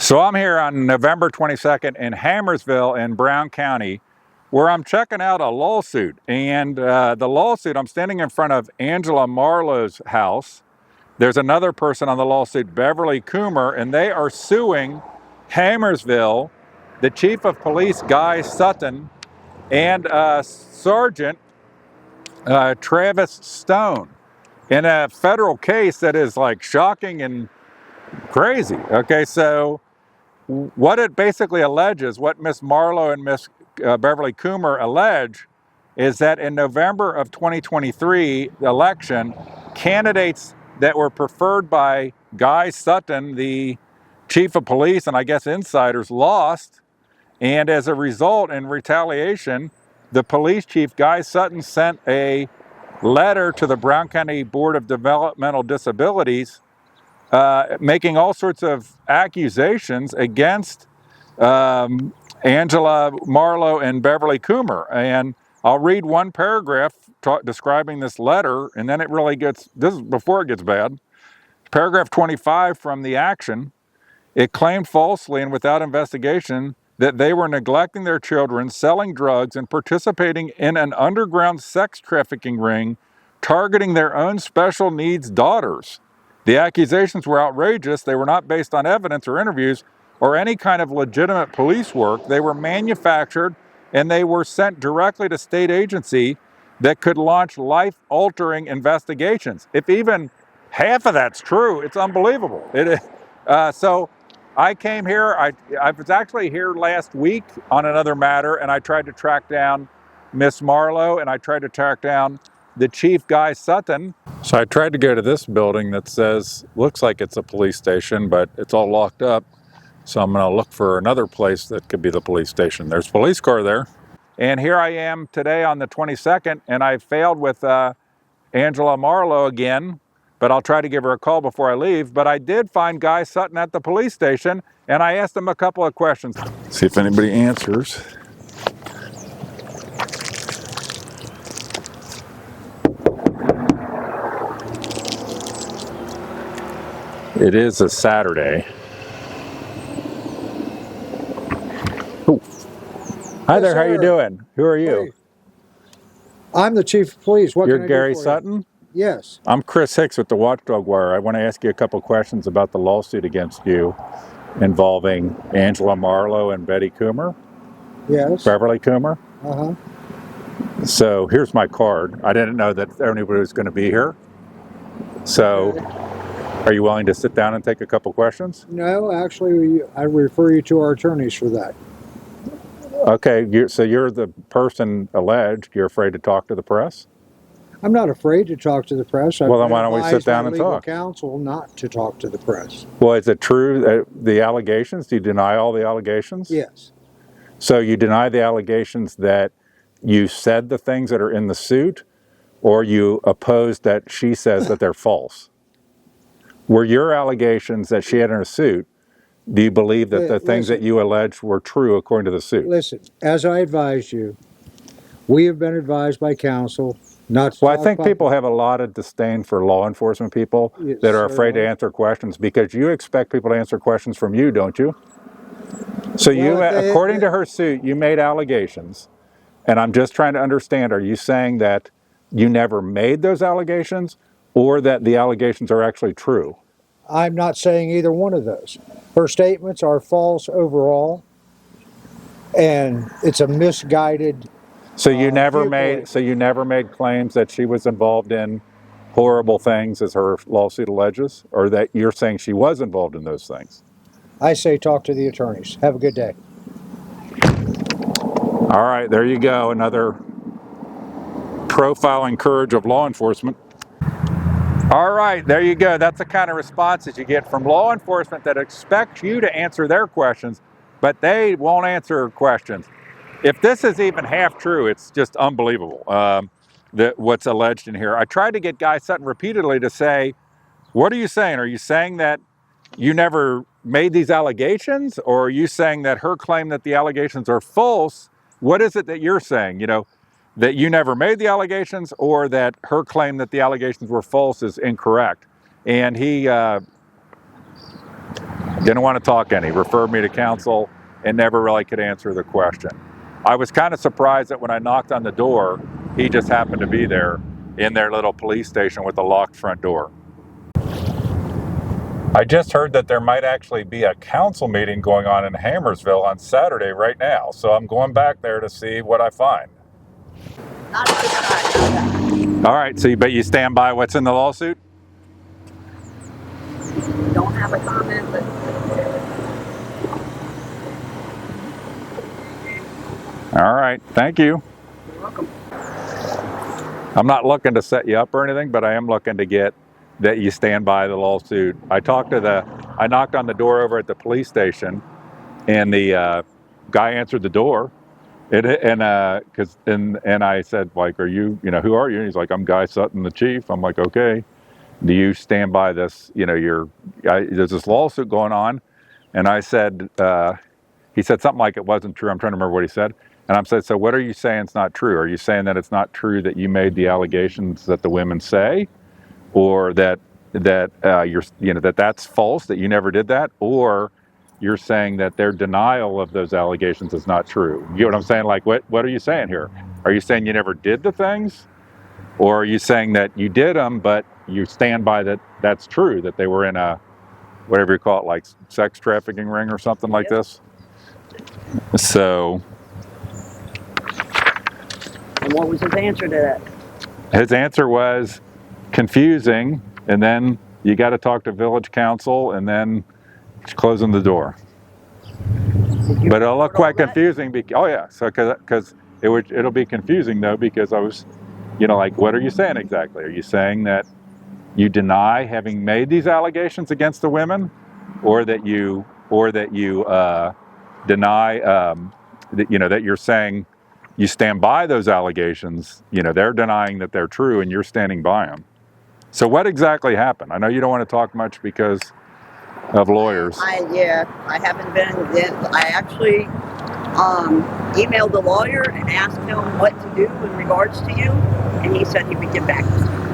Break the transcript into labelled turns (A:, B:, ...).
A: So I'm here on November 22nd in Hamersville in Brown County, where I'm checking out a lawsuit. And the lawsuit, I'm standing in front of Angela Marlow's house. There's another person on the lawsuit, Beverly Coomer, and they are suing Hamersville, the Chief of Police, Guy Sutton, and Sergeant Travis Stone in a federal case that is like shocking and crazy. Okay, so what it basically alleges, what Miss Marlow and Miss Beverly Coomer allege, is that in November of 2023 election, candidates that were preferred by Guy Sutton, the chief of police, and I guess insiders, lost. And as a result, in retaliation, the police chief, Guy Sutton, sent a letter to the Brown County Board of Developmental Disabilities making all sorts of accusations against Angela Marlow and Beverly Coomer. And I'll read one paragraph describing this letter, and then it really gets, this is before it gets bad. Paragraph 25 from the action, it claimed falsely and without investigation that they were neglecting their children, selling drugs, and participating in an underground sex trafficking ring targeting their own special needs daughters. The accusations were outrageous. They were not based on evidence or interviews or any kind of legitimate police work. They were manufactured, and they were sent directly to state agency that could launch life-altering investigations. If even half of that's true, it's unbelievable. So I came here, I was actually here last week on another matter, and I tried to track down Miss Marlow, and I tried to track down the chief, Guy Sutton. So I tried to go to this building that says, looks like it's a police station, but it's all locked up. So I'm gonna look for another place that could be the police station. There's a police car there. And here I am today on the 22nd, and I failed with Angela Marlow again, but I'll try to give her a call before I leave. But I did find Guy Sutton at the police station, and I asked him a couple of questions. See if anybody answers. It is a Saturday. Ooh. Hi there,
B: Yes,
A: how you doing? Who are you?
B: Hey. I'm the chief of police. What
A: You're
B: can I do
A: Gary
B: for you?
A: Sutton?
B: Yes.
A: I'm Chris Hicks with the Watchdog Wire. I want to ask you a couple questions about the lawsuit against you involving Angela Marlow and Betty Coomer,
B: Yes.
A: Beverly Coomer.
B: Uh-huh.
A: So here's my card. I didn't know that anybody was going to be here. So are you willing to sit down and take a couple questions?
B: No, actually, I refer you to our attorneys for that.
A: Okay, so you're the person alleged. You're afraid to talk to the press?
B: I'm not afraid to talk to the press.
A: Well, then why don't we sit down and
B: legal
A: talk?
B: counsel not to talk to the press.
A: Well, is it true, the allegations? Do you deny all the allegations?
B: Yes.
A: So you deny the allegations that you said the things that are in the suit, or you oppose that she says that they're false? Were your allegations that she had in her suit, do you believe that the things that you alleged were true according to the suit?
B: Listen, as I advised you, we have been advised by counsel not to
A: Well,
B: talk
A: I think
B: public.
A: people have a lot of disdain for law enforcement people
B: Yes,
A: that are afraid to
B: sir.
A: answer questions, because you expect people to answer questions from you, don't you? So according to her suit, you made allegations, and I'm just trying to understand, are you saying that you never made those allegations, or that the allegations are actually true?
B: I'm not saying either one of those. Her statements are false overall, and it's a misguided.
A: So you never made claims that she was involved in horrible things, as her lawsuit alleges, or that you're saying she was involved in those things?
B: I say talk to the attorneys. Have a good day.
A: All right, there you go. Another profiling courage of law enforcement. All right, there you go. That's the kind of responses you get from law enforcement that expect you to answer their questions, but they won't answer questions. If this is even half true, it's just unbelievable, what's alleged in here. I tried to get Guy Sutton repeatedly to say, what are you saying? Are you saying that you never made these allegations, or are you saying that her claim that the allegations are false? What is it that you're saying? You know, that you never made the allegations, or that her claim that the allegations were false is incorrect? And he Didn't want to talk any, referred me to counsel, and never really could answer the question. I was kind of surprised that when I knocked on the door, he just happened to be there in their little police station with a locked front door. I just heard that there might actually be a council meeting going on in Hamersville on Saturday right now, so I'm going back there to see what I find.
C: Not this side.
A: All right, so but you stand by what's in the lawsuit?
C: Don't have a comment, but
A: All right, thank you.
C: you're welcome.
A: I'm not looking to set you up or anything, but I am looking to get that you stand by the lawsuit. I knocked on the door over at the police station, and the guy answered the door, and I said, like, are you, who are you? And he's like, I'm Guy Sutton, the chief. I'm like, okay. Do you stand by this? There's this lawsuit going on, and I said, he said something like it wasn't true. I'm trying to remember what he said. And I said, so what are you saying it's not true? Are you saying that it's not true that you made the allegations that the women say, or that that's false, that you never did that, or you're saying that their denial of those allegations is not true? You know what I'm saying? Like, what are you saying here? Are you saying you never did the things, or are you saying that you did them, but you stand by that's true, that they were in a, whatever you call it, like sex trafficking ring or something like this? So.
C: And what was his answer to that?
A: His answer was confusing, and then you got to talk to village council, and then closing the door. But it'll look quite confusing. Oh yeah, so because it'll be confusing though, because I was, like, what are you saying exactly? Are you saying that you deny having made these allegations against the women, or that you deny that you're saying you stand by those allegations? They're denying that they're true, and you're standing by them. So what exactly happened? I know you don't want to talk much because of lawyers.
C: I haven't been. I actually emailed the lawyer and asked him what to do in regards to you, and he said he would get back to me.